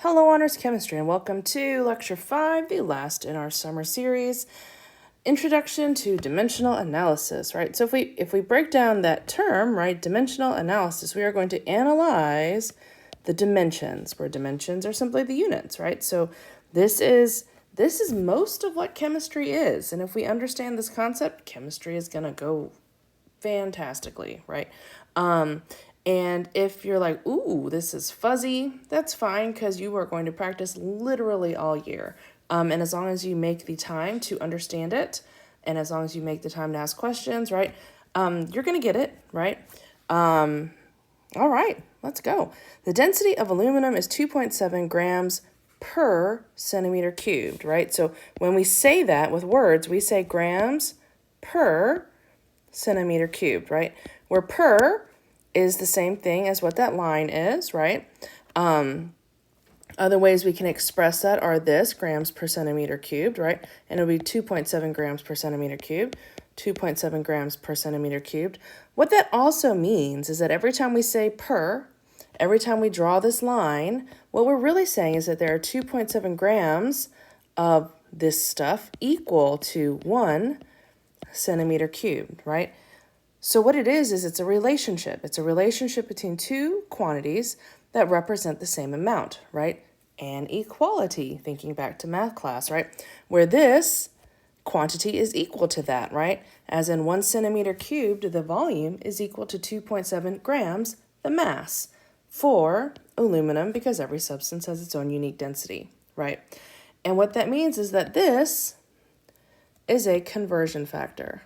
Hello, Honors Chemistry, and welcome to Lecture 5, the last in our summer series, Introduction to Dimensional Analysis, right? So if we break down that term, right, dimensional analysis, we are going to analyze the dimensions, where dimensions are simply the units, right? So this is most of what chemistry is, and if we understand this concept, chemistry is going to go fantastically, right? And if you're like, ooh, this is fuzzy, that's fine, because you are going to practice literally all year. And as long as you make the time to understand it, and as long as you make the time to ask questions, right, you're going to get it, right? All right, let's go. The density of aluminum is 2.7 grams per centimeter cubed, right? So when we say that with words, we say grams per centimeter cubed, right? Where per is the same thing as what that line is, right? Other ways we can express that are this, grams per centimeter cubed, right? And it'll be 2.7 grams per centimeter cubed, 2.7 grams per centimeter cubed. What that also means is that every time we say per, every time we draw this line, what we're really saying is that there are 2.7 grams of this stuff equal to 1 centimeter cubed, right? So what it is it's a relationship. It's a relationship between two quantities that represent the same amount, right? An equality, thinking back to math class, right? Where this quantity is equal to that, right? As in 1 centimeter cubed, the volume is equal to 2.7 grams, the mass, for aluminum, because every substance has its own unique density, right? And what that means is that this is a conversion factor,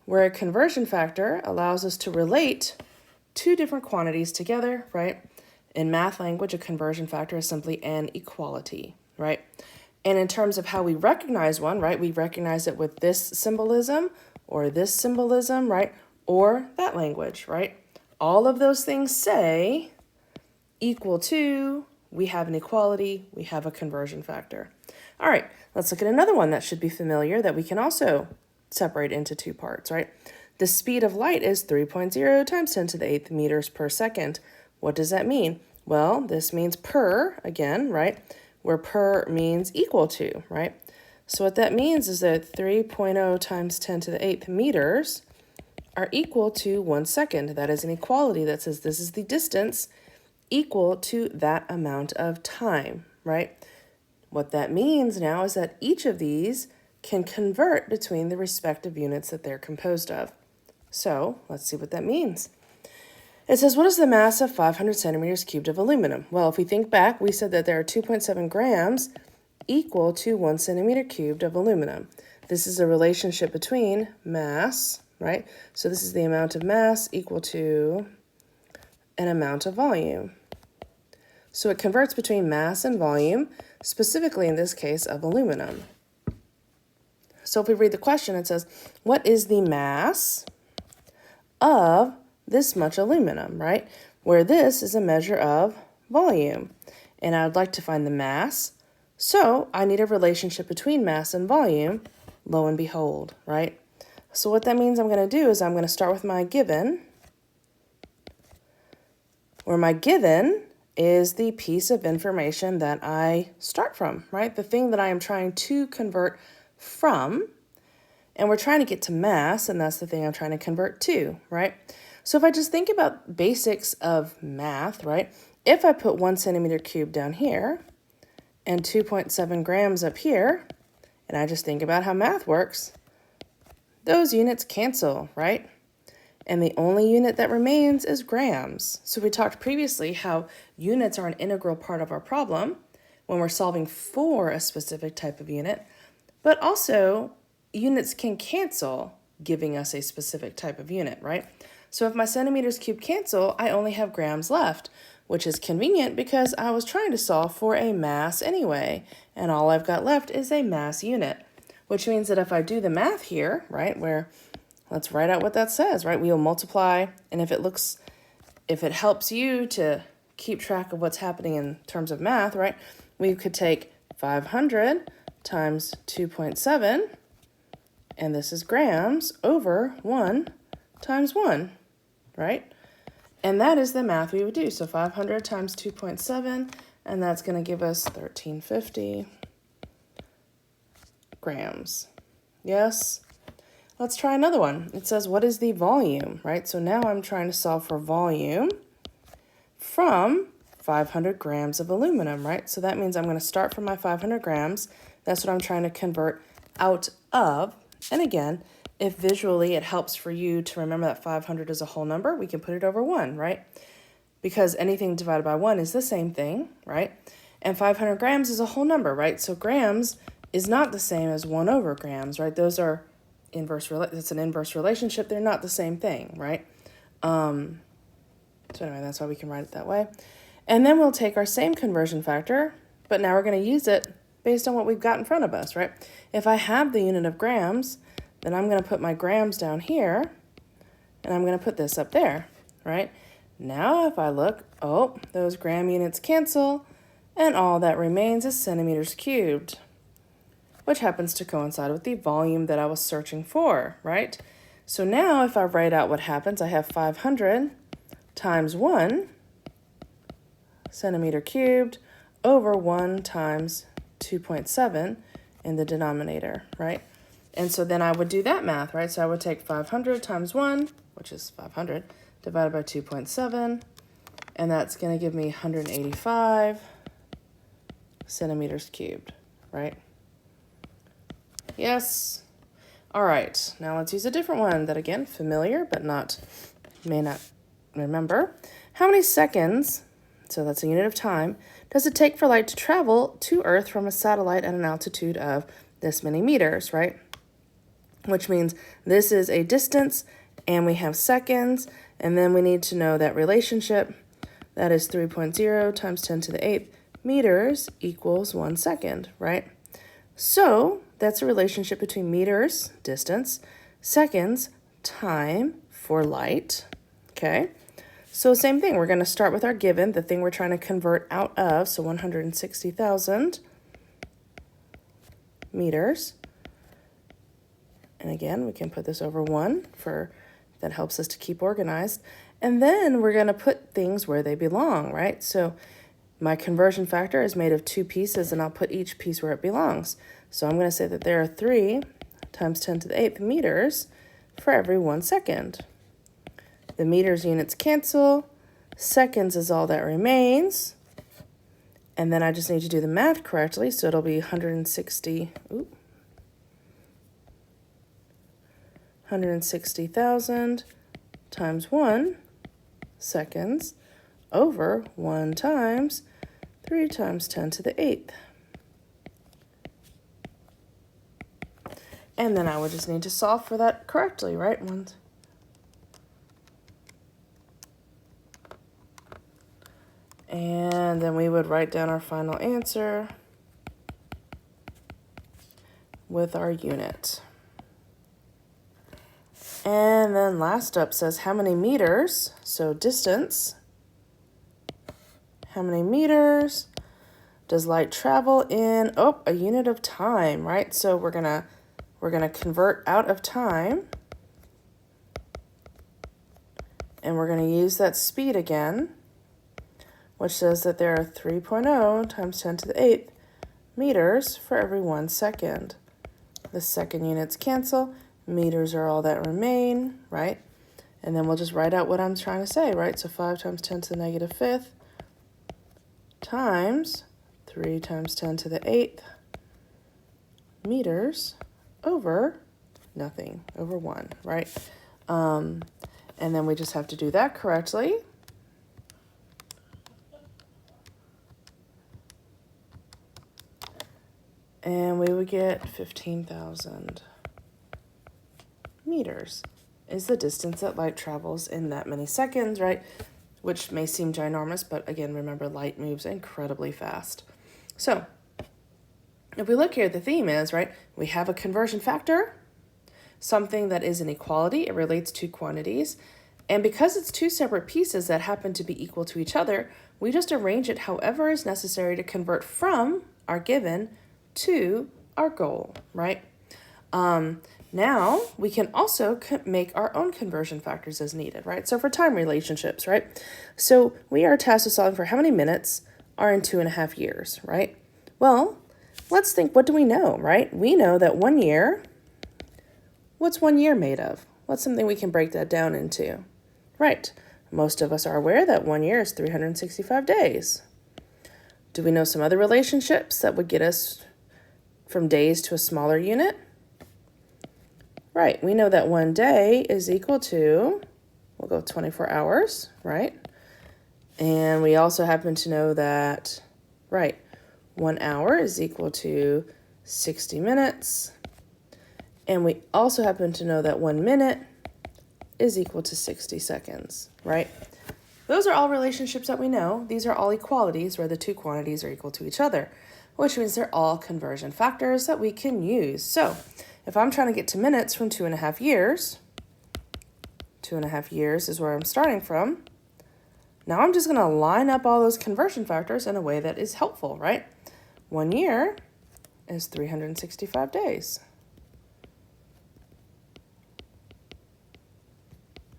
where a conversion factor allows us to relate two different quantities together, right? In math language, a conversion factor is simply an equality, right? And in terms of how we recognize one, right, we recognize it with this symbolism or this symbolism, right, or that language, right? All of those things say equal to, we have an equality, we have a conversion factor. All right, let's look at another one that should be familiar that we can also separate into two parts, right? The speed of light is 3.0 times 10 to the 8th meters per second. What does that mean? Well, this means per, again, right? Where per means equal to, right? So what that means is that 3.0 times 10 to the 8th meters are equal to 1 second. That is an equality that says this is the distance equal to that amount of time, right? What that means now is that each of these can convert between the respective units that they're composed of. So let's see what that means. It says, what is the mass of 500 centimeters cubed of aluminum? Well, if we think back, we said that there are 2.7 grams equal to 1 centimeter cubed of aluminum. This is a relationship between mass, right? So this is the amount of mass equal to an amount of volume. So it converts between mass and volume, specifically in this case of aluminum. So if we read the question, it says, what is the mass of this much aluminum, right? Where this is a measure of volume. And I would like to find the mass. So I need a relationship between mass and volume, lo and behold, right? So what that means I'm going to do is I'm going to start with my given, where my given is the piece of information that I start from, right? The thing that I am trying to convert from, and we're trying to get to mass, and that's the thing I'm trying to convert to, right? So if I just think about basics of math, right? If I put 1 centimeter cubed down here and 2.7 grams up here, and I just think about how math works, those units cancel, right? And the only unit that remains is grams. So we talked previously how units are an integral part of our problem when we're solving for a specific type of unit, but also units can cancel, giving us a specific type of unit, right? So if my centimeters cubed cancel, I only have grams left, which is convenient because I was trying to solve for a mass anyway, and all I've got left is a mass unit, which means that if I do the math here, right, where let's write out what that says, right? We'll multiply, and if it helps you to keep track of what's happening in terms of math, right, we could take 500 times 2.7, and this is grams, over 1 times 1, right? And that is the math we would do. So 500 times 2.7, and that's going to give us 1350 grams. Yes? Let's try another one. It says, what is the volume, right? So now I'm trying to solve for volume from 500 grams of aluminum, right? So that means I'm going to start from my 500 grams. That's what I'm trying to convert out of. And again, if visually it helps for you to remember that 500 is a whole number, we can put it over 1, right? Because anything divided by 1 is the same thing, right? And 500 grams is a whole number, right? So grams is not the same as 1 over grams, right? Those are it's an inverse relationship. They're not the same thing, right? So anyway, that's why we can write it that way. And then we'll take our same conversion factor, but now we're going to use it based on what we've got in front of us, right? If I have the unit of grams, then I'm going to put my grams down here, and I'm going to put this up there, right? Now if I look, oh, those gram units cancel, and all that remains is centimeters cubed, which happens to coincide with the volume that I was searching for, right? So now if I write out what happens, I have 500 times 1 centimeter cubed over 1 times 2.7 in the denominator, right? And so then I would do that math, right? So I would take 500 times 1, which is 500, divided by 2.7, and that's going to give me 185 centimeters cubed, right? Yes. All right, now let's use a different one that, again, familiar, but may not remember. How many seconds, so that's a unit of time, does it take for light to travel to Earth from a satellite at an altitude of this many meters, right? Which means this is a distance, and we have seconds, and then we need to know that relationship. That is 3.0 times 10 to the 8th meters equals 1 second, right? So that's a relationship between meters, distance, seconds, time for light, okay? So same thing, we're going to start with our given, the thing we're trying to convert out of, so 160,000 meters. And again, we can put this over 1 that helps us to keep organized. And then we're going to put things where they belong, right? So my conversion factor is made of 2 pieces, and I'll put each piece where it belongs. So I'm going to say that there are 3 times 10 to the 8th meters for every 1 second. The meters units cancel. Seconds is all that remains. And then I just need to do the math correctly, so it'll be 160,000 times 1 seconds over 1 times 3 times 10 to the 8th. And then I would just need to solve for that correctly, right? And then we would write down our final answer with our unit. And then last up says how many meters, so distance. How many meters does light travel in? Oh, a unit of time, right? So we're gonna convert out of time, and we're gonna use that speed again, which says that there are 3.0 times 10 to the 8th meters for every 1 second. The second units cancel, meters are all that remain, right? And then we'll just write out what I'm trying to say, right? So 5 times 10 to the negative 5th times 3 times 10 to the 8th meters over nothing, over 1, right? And then we just have to do that correctly. And we would get 15,000 meters is the distance that light travels in that many seconds, right? Which may seem ginormous, but again, remember, light moves incredibly fast. So if we look here, the theme is, right, we have a conversion factor, something that is an equality. It relates to quantities. And because it's 2 separate pieces that happen to be equal to each other, we just arrange it however is necessary to convert from our given to our goal, right? Now we can also make our own conversion factors as needed, right? So for time relationships, right? So we are tasked with solving for how many minutes are in 2.5 years, right? Well, let's think, what do we know, right? We know that 1 year, what's 1 year made of? What's something we can break that down into? Right, most of us are aware that 1 year is 365 days. Do we know some other relationships that would get us from days to a smaller unit? Right, we know that 1 day is equal to, we'll go 24 hours, right? And we also happen to know that, right, 1 hour is equal to 60 minutes. And we also happen to know that 1 minute is equal to 60 seconds, right? Those are all relationships that we know. These are all equalities where the two quantities are equal to each other, which means they're all conversion factors that we can use. So if I'm trying to get to minutes from 2.5 years, 2.5 years is where I'm starting from. Now I'm just going to line up all those conversion factors in a way that is helpful, right? 1 year is 365 days.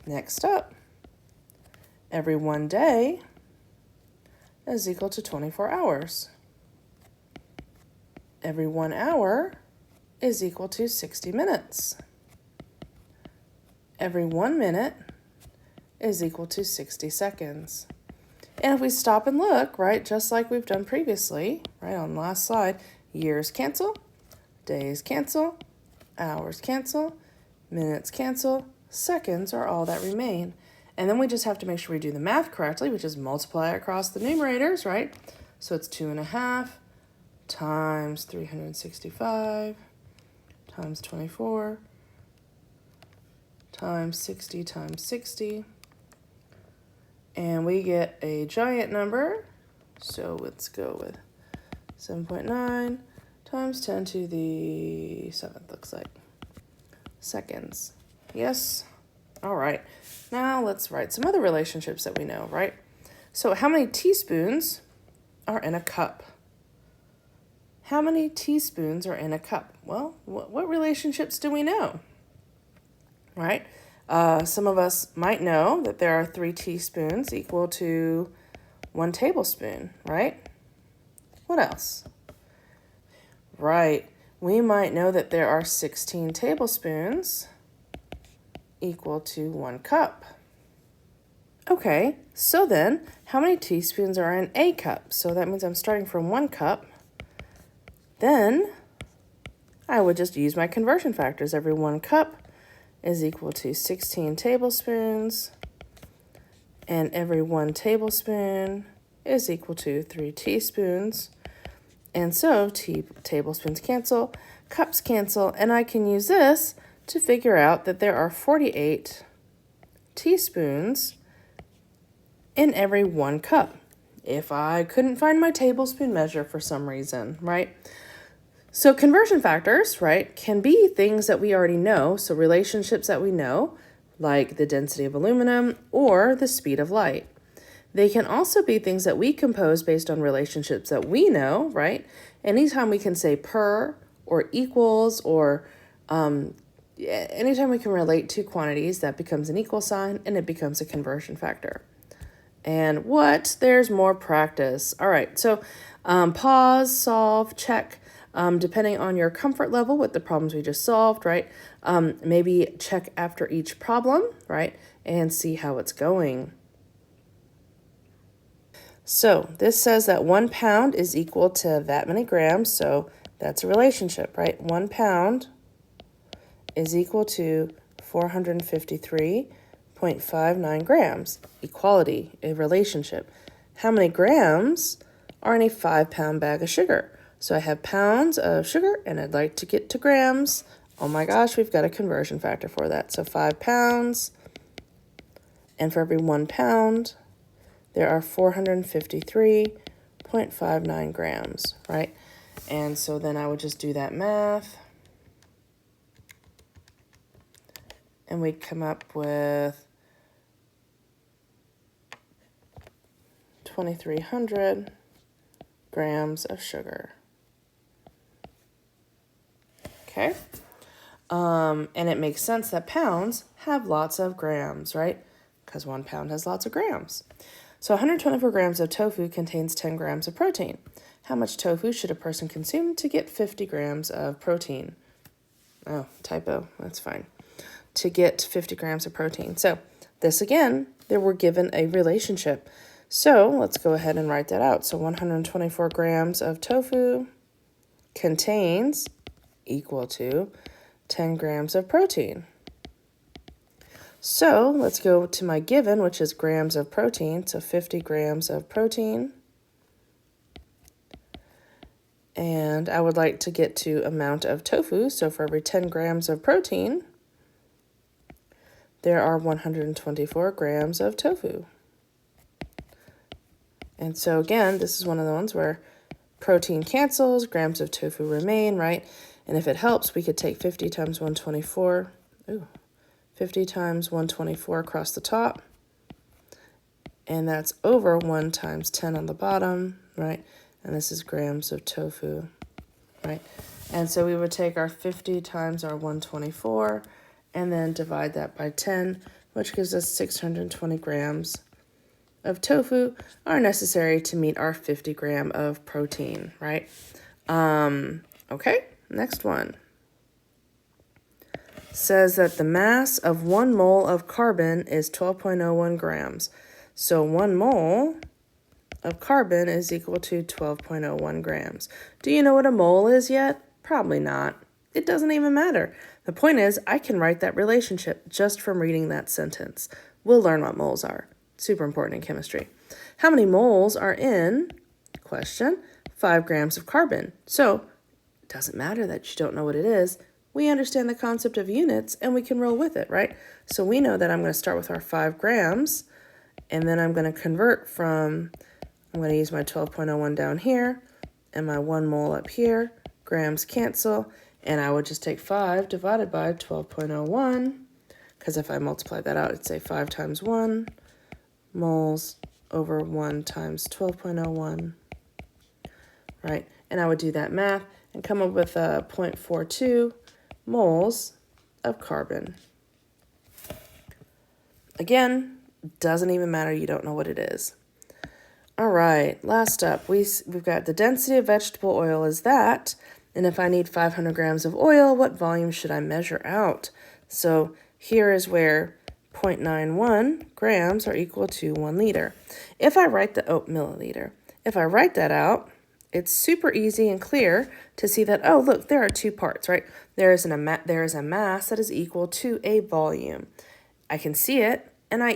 Next up, every 1 day is equal to 24 hours. Every 1 hour is equal to 60 minutes. Every 1 minute is equal to 60 seconds. And if we stop and look, right, just like we've done previously, right, on the last slide, years cancel, days cancel, hours cancel, minutes cancel, seconds are all that remain. And then we just have to make sure we do the math correctly, which is multiply across the numerators, right? So it's 2.5 times 365 times 24 times 60 times 60. And we get a giant number. So let's go with 7.9 times 10 to the 7th, looks like, seconds. Yes? All right. Now let's write some other relationships that we know, right? So how many teaspoons are in a cup? How many teaspoons are in a cup? Well, what relationships do we know? Right? Some of us might know that there are 3 teaspoons equal to 1 tablespoon, right? What else? Right. We might know that there are 16 tablespoons equal to 1 cup. Okay, so then how many teaspoons are in a cup? So that means I'm starting from 1 cup. Then I would just use my conversion factors. Every 1 cup is equal to 16 tablespoons, and every 1 tablespoon is equal to 3 teaspoons. And so tablespoons cancel, cups cancel, and I can use this to figure out that there are 48 teaspoons in every 1 cup. If I couldn't find my tablespoon measure for some reason, right? So conversion factors, right, can be things that we already know, so relationships that we know, like the density of aluminum or the speed of light. They can also be things that we compose based on relationships that we know, right? Anytime we can say per or equals or anytime we can relate two quantities, that becomes an equal sign and it becomes a conversion factor. And there's more practice. All right, so pause, solve, check, depending on your comfort level with the problems we just solved, right? Maybe check after each problem, right? And see how it's going. So this says that 1 pound is equal to that many grams. So that's a relationship, right? 1 pound is equal to 453.59 grams. Equality, a relationship. How many grams are in a 5-pound bag of sugar? So I have pounds of sugar and I'd like to get to grams. Oh my gosh, we've got a conversion factor for that. So 5 pounds, and for every 1 pound, there are 453.59 grams, right? And so then I would just do that math. And we'd come up with 2,300 grams of sugar. Okay? And it makes sense that pounds have lots of grams, right? Because 1 pound has lots of grams. So 124 grams of tofu contains 10 grams of protein. How much tofu should a person consume to get 50 grams of protein? Oh, typo, that's fine. To get 50 grams of protein. So this again, they were given a relationship. So let's go ahead and write that out. So 124 grams of tofu contains equal to 10 grams of protein. So let's go to my given, which is grams of protein. So 50 grams of protein. And I would like to get to amount of tofu. So for every 10 grams of protein, there are 124 grams of tofu. And so again, this is one of the ones where protein cancels, grams of tofu remain, right? And if it helps, we could take 50 times 124. 50 times 124 across the top. And that's over 1 times 10 on the bottom, right? And this is grams of tofu, right? And so we would take our 50 times our 124 and then divide that by 10, which gives us 620 grams of tofu are necessary to meet our 50 gram of protein, right? Okay, next one. Says that the mass of 1 mole of carbon is 12.01 grams. So 1 mole of carbon is equal to 12.01 grams. Do you know what a mole is yet? Probably not. It doesn't even matter. The point is, I can write that relationship just from reading that sentence. We'll learn what moles are. Super important in chemistry. How many moles are in, question, 5 grams of carbon? So it doesn't matter that you don't know what it is. We understand the concept of units and we can roll with it, right? So we know that I'm going to start with our 5 grams and then I'm going to convert from, I'm going to use my 12.01 down here and my 1 mole up here. Grams cancel, and I would just take 5 divided by 12.01, because if I multiply that out, it'd say 5 times 1 moles over 1 times 12.01, right? And I would do that math and come up with 0.42 moles of carbon. Again, doesn't even matter, you don't know what it is. All right, last up, we've got the density of vegetable oil is that, and if I need 500 grams of oil, what volume should I measure out? So here is where 0.91 grams are equal to 1 liter. If I write milliliter. If I write that out, it's super easy and clear to see that, oh, look, there are 2 parts, right? There is a mass that is equal to a volume. I can see it. And I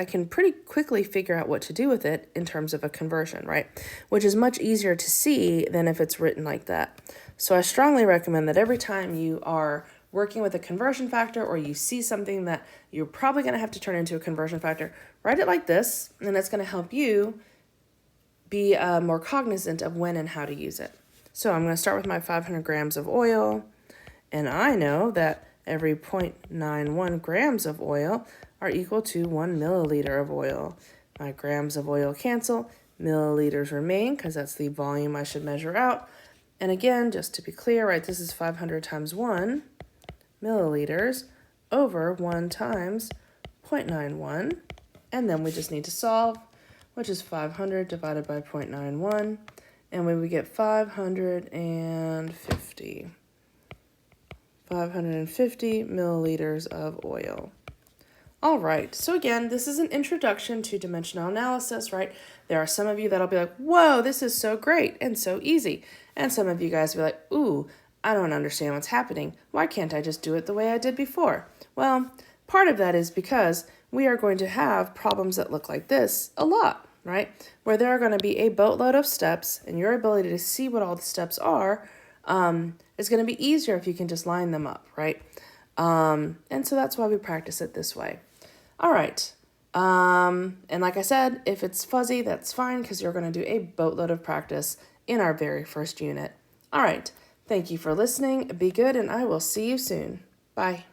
can pretty quickly figure out what to do with it in terms of a conversion, right? Which is much easier to see than if it's written like that. So I strongly recommend that every time you are working with a conversion factor or you see something that you're probably going to have to turn into a conversion factor, write it like this, and it's going to help you be more cognizant of when and how to use it. So I'm going to start with my 500 grams of oil, and I know that every 0.91 grams of oil are equal to 1 milliliter of oil. My grams of oil cancel, milliliters remain because that's the volume I should measure out. And again, just to be clear, right, this is 500 times 1 milliliters over 1 times 0.91. And then we just need to solve, which is 500 divided by 0.91. And we would get 550 milliliters of oil. All right, so again, this is an introduction to dimensional analysis, right? There are some of you that'll be like, whoa, this is so great and so easy. And some of you guys will be like, ooh, I don't understand what's happening. Why can't I just do it the way I did before? Well, part of that is because we are going to have problems that look like this a lot, right? Where there are going to be a boatload of steps, and your ability to see what all the steps are is going to be easier if you can just line them up, right? And so that's why we practice it this way. All right. And like I said, if it's fuzzy, that's fine because you're going to do a boatload of practice in our very first unit. All right. Thank you for listening. Be good, and I will see you soon. Bye.